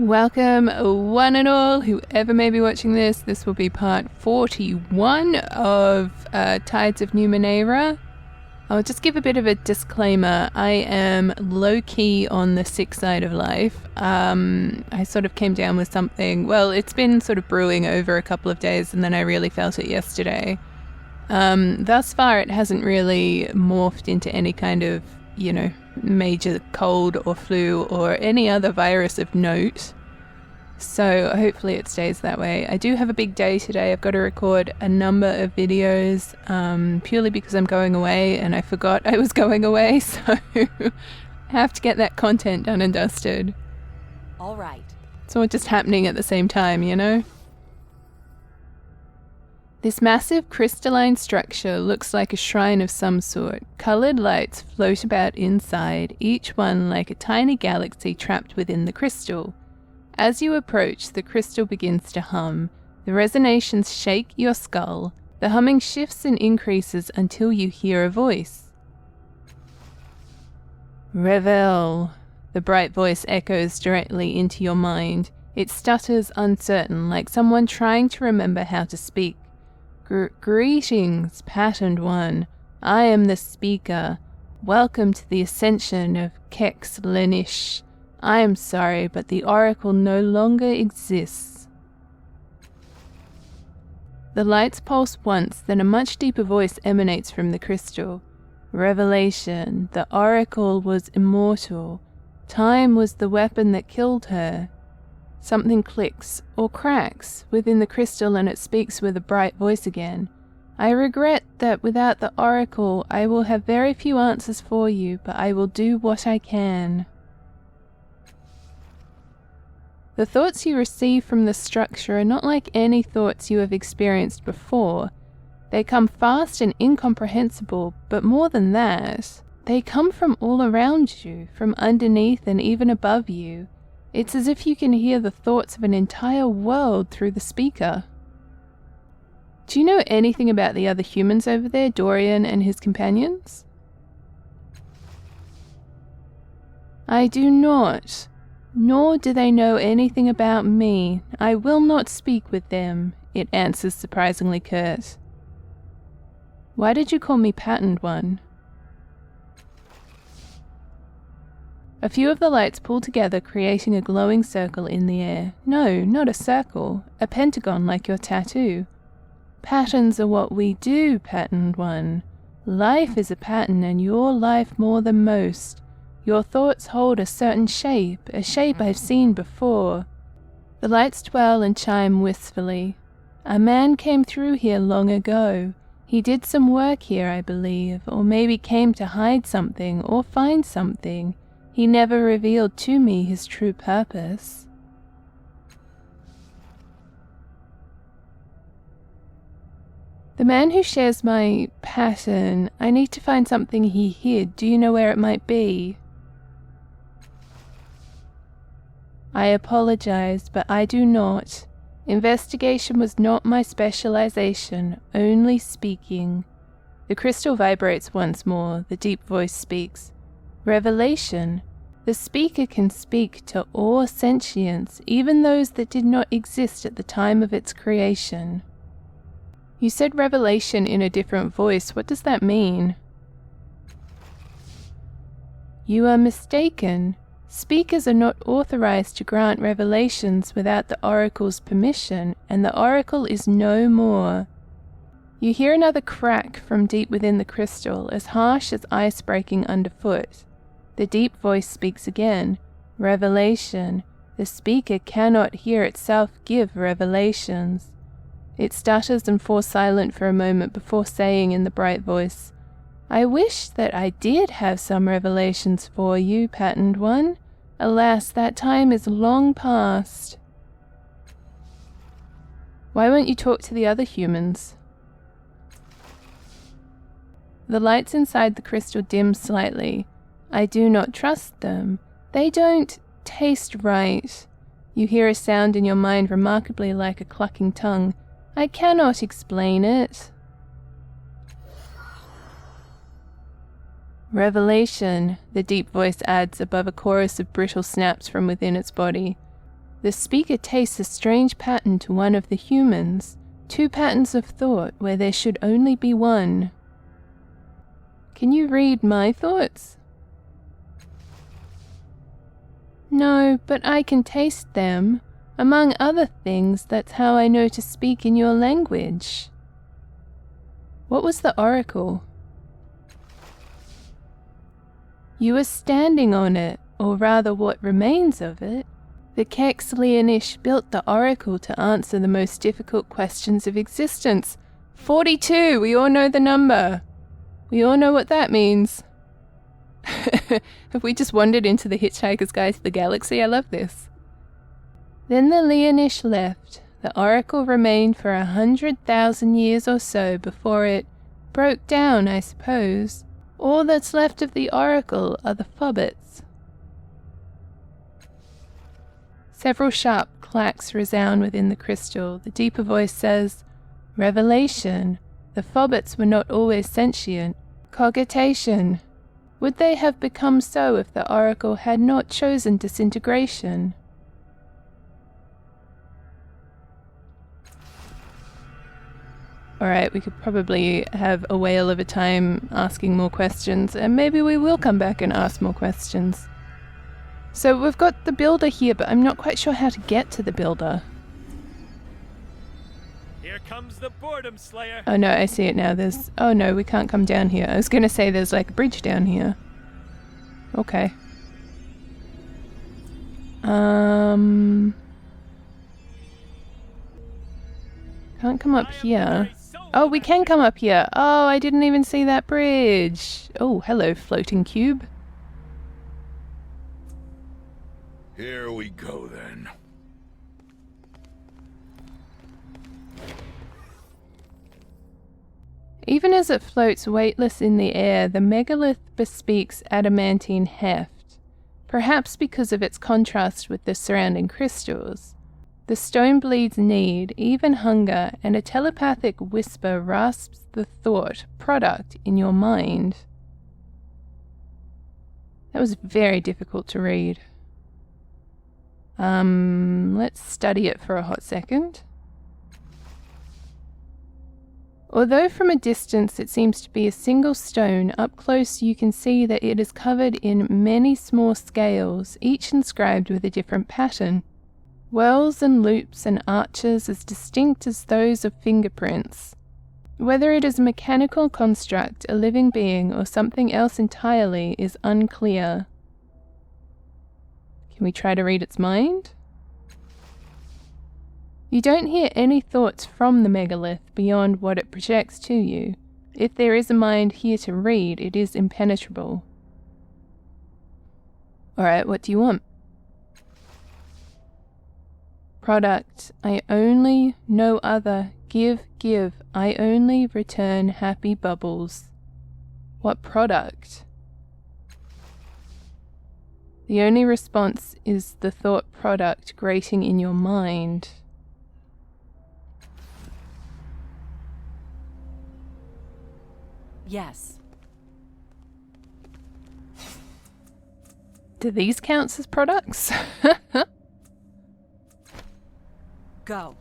Welcome, one and all, whoever may be watching this. This will be part 41 of Tides of Numenéra. I'll just give a bit of a disclaimer. I am low-key on the sick side of life. I sort of came down with something. Well, it's been sort of brewing over a couple of days, and then I really felt it yesterday. Thus far, it hasn't really morphed into any kind of, major cold or flu or any other virus of note. So hopefully it stays that way. I do have a big day today. I've got to record a number of videos purely because I'm going away and I forgot I was going away. So I have to get that content done and dusted. All right. It's all just happening at the same time, This massive crystalline structure looks like a shrine of some sort. Coloured lights float about inside, each one like a tiny galaxy trapped within the crystal. As you approach, the crystal begins to hum. The resonations shake your skull. The humming shifts and increases until you hear a voice. Revel. The bright voice echoes directly into your mind. It stutters uncertain, like someone trying to remember how to speak. Greetings, patterned one. I am the speaker. Welcome to the ascension of Kex Lenish. I am sorry, but the oracle no longer exists. The lights pulse once, then a much deeper voice emanates from the crystal. Revelation. The oracle was immortal. Time was the weapon that killed her. Something clicks, or cracks, within the crystal and it speaks with a bright voice again. I regret that without the oracle I will have very few answers for you, but I will do what I can. The thoughts you receive from the structure are not like any thoughts you have experienced before. They come fast and incomprehensible, but more than that, they come from all around you, from underneath and even above you. It's as if you can hear the thoughts of an entire world through the speaker. Do you know anything about the other humans over there, Dorian and his companions? I do not, nor do they know anything about me. I will not speak with them, it answers surprisingly curt. Why did you call me patterned one? A few of the lights pull together, creating a glowing circle in the air. No, not a circle. A pentagon like your tattoo. Patterns are what we do, patterned one. Life is a pattern, and your life more than most. Your thoughts hold a certain shape, a shape I've seen before. The lights twirl and chime wistfully. A man came through here long ago. He did some work here, I believe, or maybe came to hide something or find something. He never revealed to me his true purpose. The man who shares my pattern, I need to find something he hid. Do you know where it might be? I apologize, but I do not. Investigation was not my specialization, only speaking. The crystal vibrates once more. The deep voice speaks. Revelation. The speaker can speak to all sentience, even those that did not exist at the time of its creation. You said revelation in a different voice. What does that mean? You are mistaken. Speakers are not authorized to grant revelations without the oracle's permission, and the oracle is no more. You hear another crack from deep within the crystal, as harsh as ice breaking underfoot. The deep voice speaks again. Revelation. The speaker cannot hear itself give revelations. It stutters and falls silent for a moment before saying in the bright voice, I wish that I did have some revelations for you, patterned one. Alas, that time is long past. Why won't you talk to the other humans? The lights inside the crystal dim slightly. I do not trust them. They don't taste right. You hear a sound in your mind remarkably like a clucking tongue. I cannot explain it. Revelation, the deep voice adds above a chorus of brittle snaps from within its body. The speaker tastes a strange pattern to one of the humans. 2 patterns of thought where there should only be one. Can you read my thoughts? No, but I can taste them. Among other things, that's how I know to speak in your language. What was the oracle? You were standing on it, or rather what remains of it. The Kex Leonish built the oracle to answer the most difficult questions of existence. 42! We all know the number. We all know what that means. Have we just wandered into the Hitchhiker's Guide to the Galaxy? I love this. Then the Leonish left. The oracle remained for 100,000 years or so before it broke down, I suppose. All that's left of the oracle are the fobbits. Several sharp clacks resound within the crystal. The deeper voice says, Revelation. The fobbits were not always sentient. Cogitation. Would they have become so if the oracle had not chosen disintegration? Alright, we could probably have a whale of a time asking more questions, and maybe we will come back and ask more questions. So we've got the builder here, but I'm not quite sure how to get to the builder. Here comes the boredom slayer. Oh no, I see it now. Oh no, we can't come down here. I was gonna say there's like a bridge down here. Okay. Can't come up here. Oh, we can come up here. Oh, I didn't even see that bridge. Oh, hello, floating cube. Here we go then. Even as it floats weightless in the air, the megalith bespeaks adamantine heft, perhaps because of its contrast with the surrounding crystals. The stone bleeds need, even hunger, and a telepathic whisper rasps the thought product in your mind. That was very difficult to read. Let's study it for a hot second. Although from a distance it seems to be a single stone, up close you can see that it is covered in many small scales, each inscribed with a different pattern. Wells and loops and arches as distinct as those of fingerprints. Whether it is a mechanical construct, a living being, or something else entirely is unclear. Can we try to read its mind? You don't hear any thoughts from the megalith beyond what it projects to you. If there is a mind here to read, it is impenetrable. Alright, what do you want? Product, I only, no other, give, I only return happy bubbles. What product? The only response is the thought product grating in your mind. Yes. Do these count as products? Go.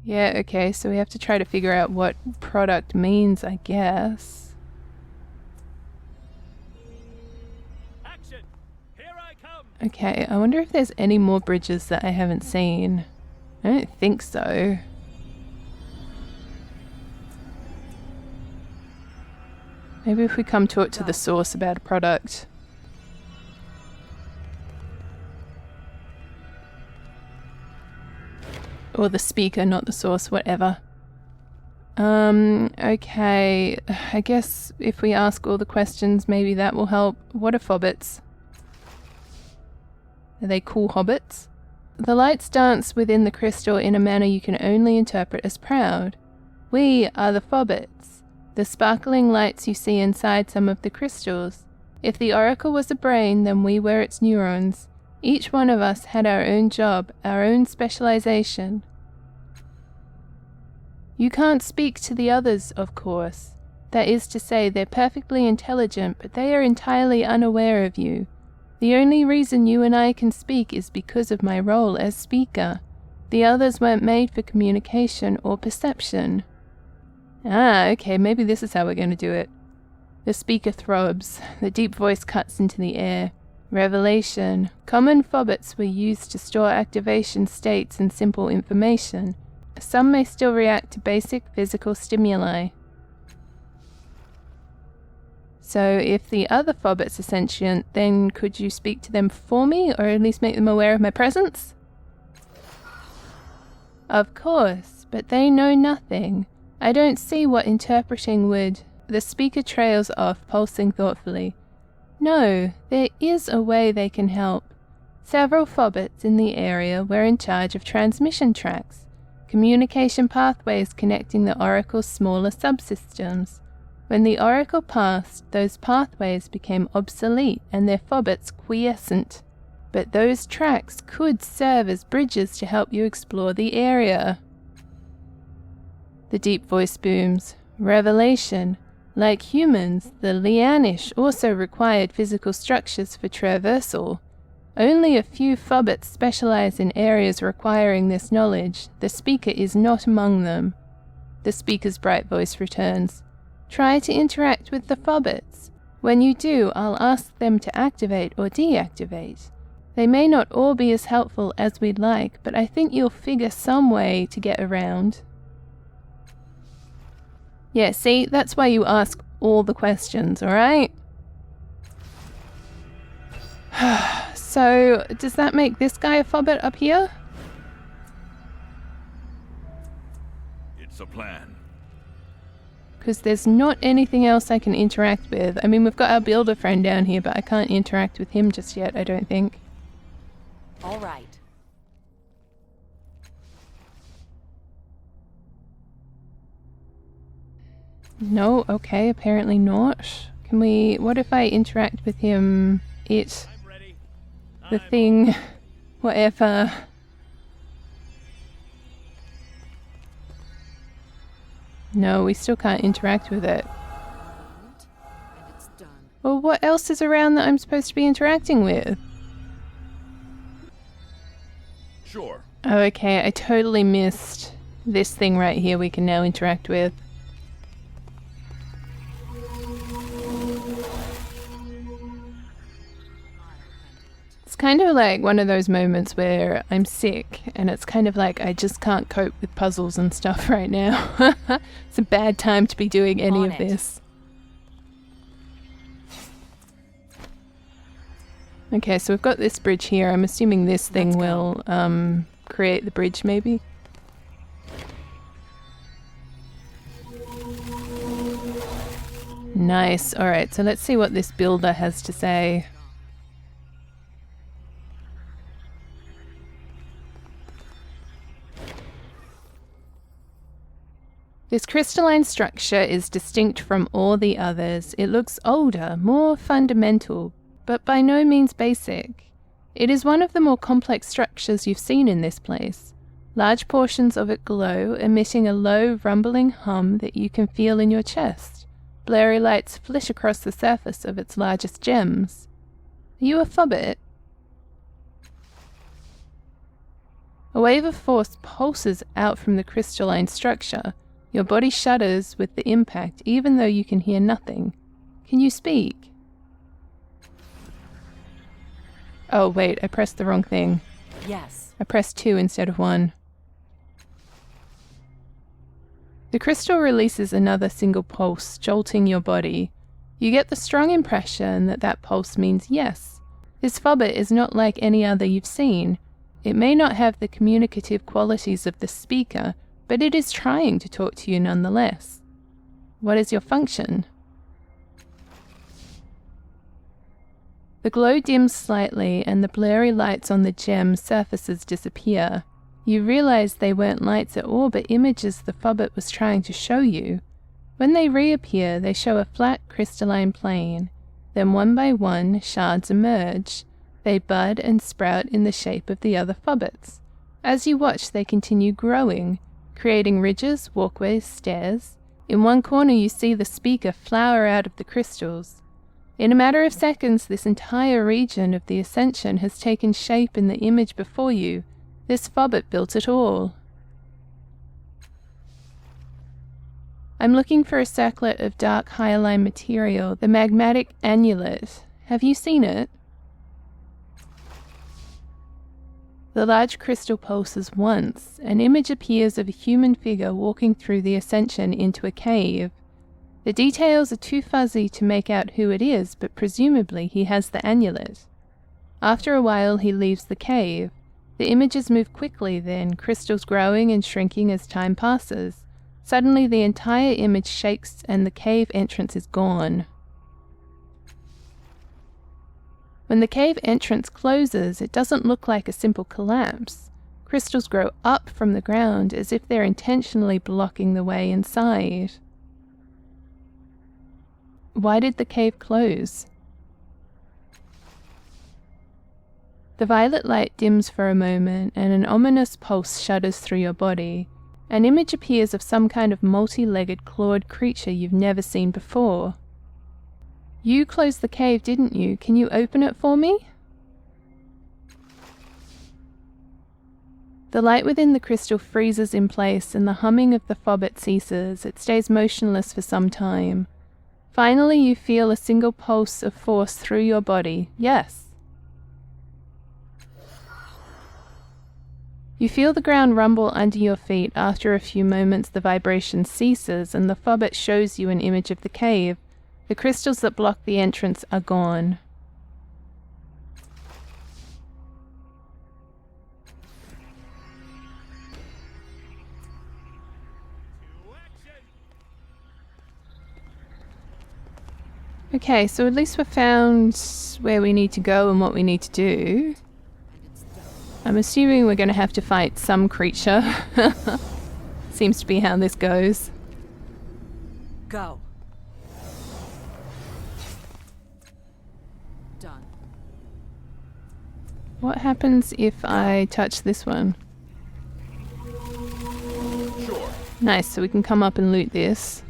Yeah, okay, so we have to try to figure out what product means, I guess. Action! Here I come! Okay, I wonder if there's any more bridges that I haven't seen. I don't think so. Maybe if we come to it to the source about a product. Or the speaker, not the source, whatever. Okay. I guess if we ask all the questions, maybe that will help. What are fobbits? Are they cool hobbits? The lights dance within the crystal in a manner you can only interpret as proud. We are the fobbits. The sparkling lights you see inside some of the crystals. If the oracle was a brain, then we were its neurons. Each one of us had our own job, our own specialization. You can't speak to the others, of course. That is to say, they're perfectly intelligent, but they are entirely unaware of you. The only reason you and I can speak is because of my role as speaker. The others weren't made for communication or perception. Ah, okay, maybe this is how we're going to do it. The speaker throbs. The deep voice cuts into the air. Revelation. Common phobits were used to store activation states and simple information. Some may still react to basic physical stimuli. So if the other phobits are sentient, then could you speak to them for me, or at least make them aware of my presence? Of course, but they know nothing. I don't see what interpreting would... The speaker trails off, pulsing thoughtfully. No, there is a way they can help. Several phobits in the area were in charge of transmission tracks, communication pathways connecting the Oracle's smaller subsystems. When the Oracle passed, those pathways became obsolete and their phobits quiescent. But those tracks could serve as bridges to help you explore the area. The deep voice booms. Revelation. Like humans, the Lianish also required physical structures for traversal. Only a few phobits specialize in areas requiring this knowledge. The speaker is not among them. The speaker's bright voice returns. Try to interact with the phobits. When you do, I'll ask them to activate or deactivate. They may not all be as helpful as we'd like, but I think you'll figure some way to get around. Yeah, see, that's why you ask all the questions, alright? So, does that make this guy a phobit up here? It's a plan. Because there's not anything else I can interact with. I mean, we've got our builder friend down here, but I can't interact with him just yet, I don't think. All right. No, okay, apparently not. Can we... What if I interact with him? It... I'm ready. The thing... Whatever... No, we still can't interact with it. And it's done. Well, what else is around that I'm supposed to be interacting with? Sure. Oh, okay, I totally missed this thing right here we can now interact with. It's kind of like one of those moments where I'm sick and it's kind of like I just can't cope with puzzles and stuff right now. It's a bad time to be doing any On of it. this. Okay, so we've got this bridge here. I'm assuming this thing Let's will create the bridge maybe. Nice. Alright, so let's see what this builder has to say. This crystalline structure is distinct from all the others. It looks older, more fundamental, but by no means basic. It is one of the more complex structures you've seen in this place. Large portions of it glow, emitting a low, rumbling hum that you can feel in your chest. Blurry lights flish across the surface of its largest gems. Are you a phobit? A wave of force pulses out from the crystalline structure. Your body shudders with the impact, even though you can hear nothing. Can you speak? Oh, wait, I pressed the wrong thing. Yes. I pressed 2 instead of 1. The crystal releases another single pulse, jolting your body. You get the strong impression that that pulse means yes. This phobit is not like any other you've seen. It may not have the communicative qualities of the speaker, but it is trying to talk to you nonetheless. What is your function? The glow dims slightly and the blurry lights on the gem surfaces disappear. You realize they weren't lights at all but images the phobit was trying to show you. When they reappear, they show a flat crystalline plane. Then one by one, shards emerge. They bud and sprout in the shape of the other phobits. As you watch, they continue growing, creating ridges, walkways, stairs. In one corner you see the speaker flower out of the crystals. In a matter of seconds, this entire region of the Ascension has taken shape in the image before you. This Fobbit built it all. I'm looking for a circlet of dark hyaline material, the magmatic annulet. Have you seen it? The large crystal pulses once. An image appears of a human figure walking through the Ascension into a cave. The details are too fuzzy to make out who it is, but presumably he has the amulet. After a while he leaves the cave. The images move quickly then, crystals growing and shrinking as time passes. Suddenly the entire image shakes and the cave entrance is gone. When the cave entrance closes, it doesn't look like a simple collapse. Crystals grow up from the ground as if they're intentionally blocking the way inside. Why did the cave close? The violet light dims for a moment and an ominous pulse shudders through your body. An image appears of some kind of multi-legged clawed creature you've never seen before. You closed the cave, didn't you? Can you open it for me? The light within the crystal freezes in place and the humming of the Fobbit ceases. It stays motionless for some time. Finally, you feel a single pulse of force through your body. Yes. You feel the ground rumble under your feet. After a few moments, the vibration ceases and the Fobbit shows you an image of the cave. The crystals that block the entrance are gone. Okay, so at least we've found where we need to go and what we need to do. I'm assuming we're going to have to fight some creature. Seems to be how this goes. Go. Done. What happens if I touch this one? Sure. Nice, so we can come up and loot this.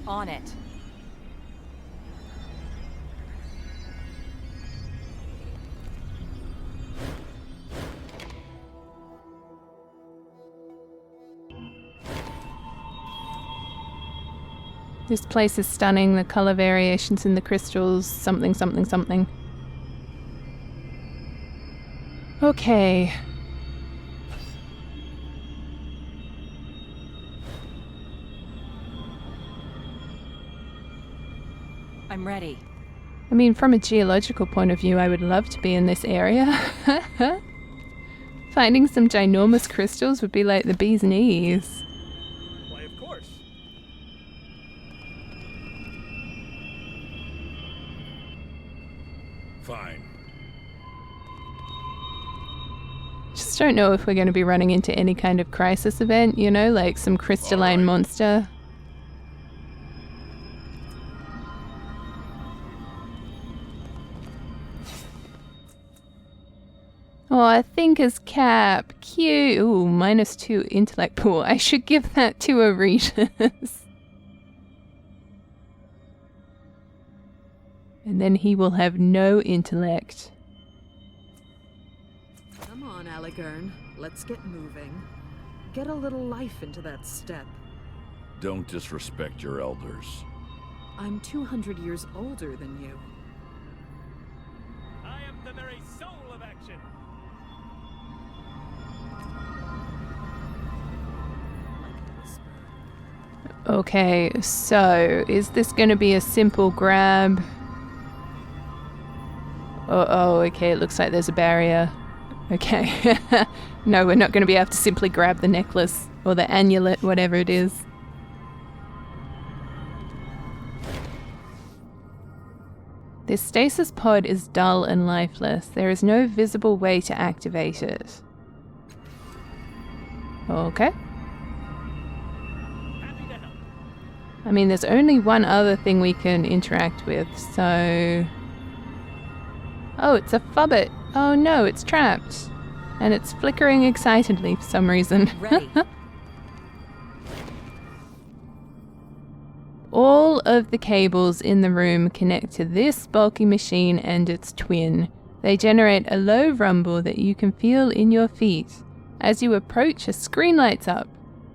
On it. This place is stunning, the color variations in the crystals, something, something, something. Okay. I'm ready. I mean, from a geological point of view, I would love to be in this area. Finding some ginormous crystals would be like the bee's knees. Why, of course. Fine. Just don't know if we're going to be running into any kind of crisis event, you know, like some crystalline monster. Oh, I think as Cap. Cute. Ooh, -2 intellect pool. I should give that to Aretas. And then he will have no intellect. Come on, Aligern. Let's get moving. Get a little life into that step. Don't disrespect your elders. I'm 200 years older than you. I am the very soul of action. Okay, so is this going to be a simple grab? Oh, okay, it looks like there's a barrier. Okay. No, we're not going to be able to simply grab the necklace or the amulet, whatever it is. This stasis pod is dull and lifeless. There is no visible way to activate it. Okay. Happy to help. I mean, there's only one other thing we can interact with, so... Oh, it's a Fobbit. Oh no, it's trapped. And it's flickering excitedly for some reason. Ready. All of the cables in the room connect to this bulky machine and its twin. They generate a low rumble that you can feel in your feet. As you approach, a screen lights up.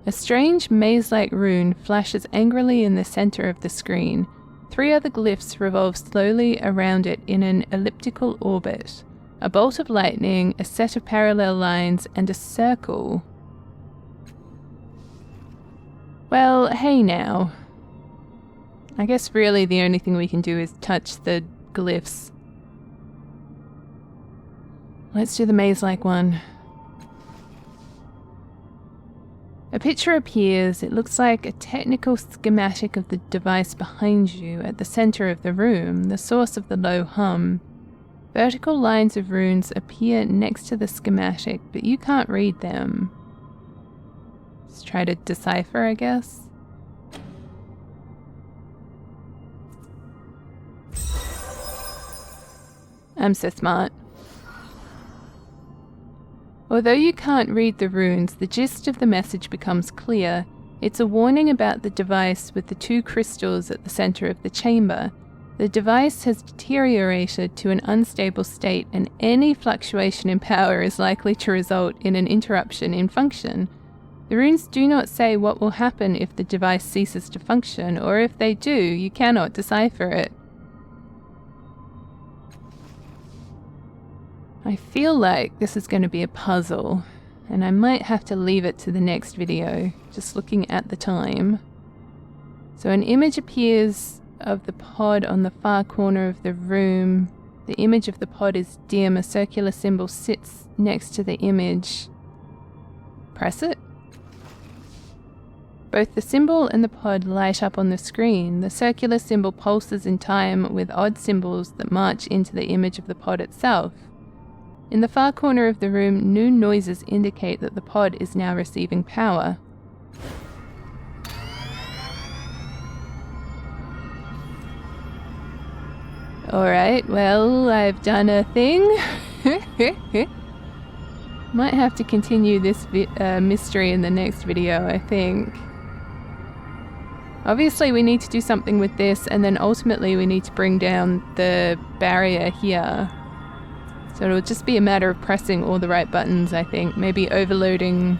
A strange maze-like rune flashes angrily in the center of the screen. 3 other glyphs revolve slowly around it in an elliptical orbit. A bolt of lightning, a set of parallel lines, and a circle. Well, hey now. I guess really the only thing we can do is touch the glyphs. Let's do the maze-like one. A picture appears. It looks like a technical schematic of the device behind you at the center of the room, the source of the low hum. Vertical lines of runes appear next to the schematic, but you can't read them. Let's try to decipher, I guess. I'm so smart. Although you can't read the runes, the gist of the message becomes clear. It's a warning about the device with the 2 crystals at the center of the chamber. The device has deteriorated to an unstable state, and any fluctuation in power is likely to result in an interruption in function. The runes do not say what will happen if the device ceases to function, or if they do, you cannot decipher it. I feel like this is going to be a puzzle, and I might have to leave it to the next video, just looking at the time. So an image appears of the pod on the far corner of the room. The image of the pod is dim. A circular symbol sits next to the image. Press it. Both the symbol and the pod light up on the screen. The circular symbol pulses in time with odd symbols that march into the image of the pod itself. In the far corner of the room, new noises indicate that the pod is now receiving power. Alright, well, I've done a thing. Might have to continue this mystery in the next video, I think. Obviously we need to do something with this, and then ultimately we need to bring down the barrier here. So it'll just be a matter of pressing all the right buttons, I think. Maybe overloading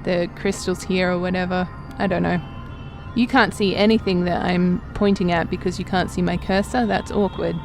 the crystals here or whatever. I don't know. You can't see anything that I'm pointing at because you can't see my cursor. That's awkward.